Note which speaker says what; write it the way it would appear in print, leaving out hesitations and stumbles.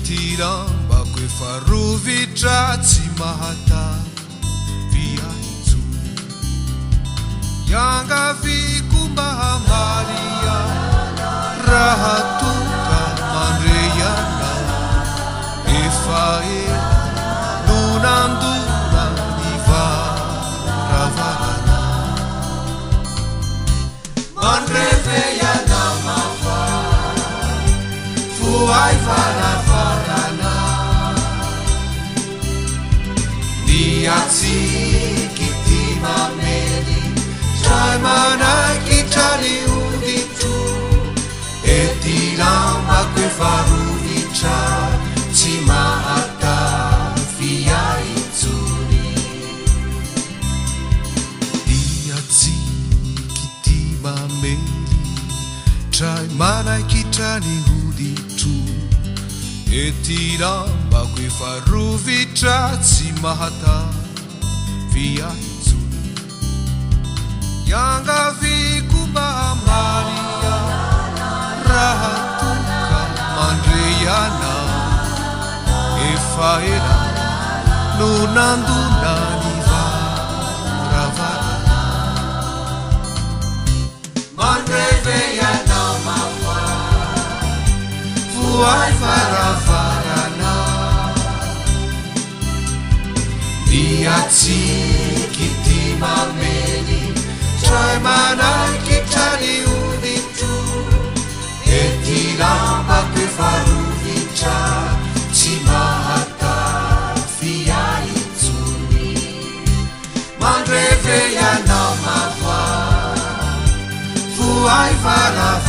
Speaker 1: etirambako efa rovitra tsy mahatavy aitso iangaviko mba hamalia raha tonga mandreana efa no nandona ny varavana mandreveana mafana voay varavarana ny atsiky ty mamely tray manaiky trany oditro etirambako efa rovitra tsy mahatavy aitsony diatsiky ty mamely tray manaiky trany oditro etirambako efa rovitra tsy mahatavy aitsony iangaviko mba hamalia raha tonga mandreana efa ela no nandona ny varavana mandreveana mafana voay varavarana ny atsiky ty mamely tray manaiky trany oditro etirambako efa rovitra tsy mahatavy aitsony mandreveana mafana voay varavarana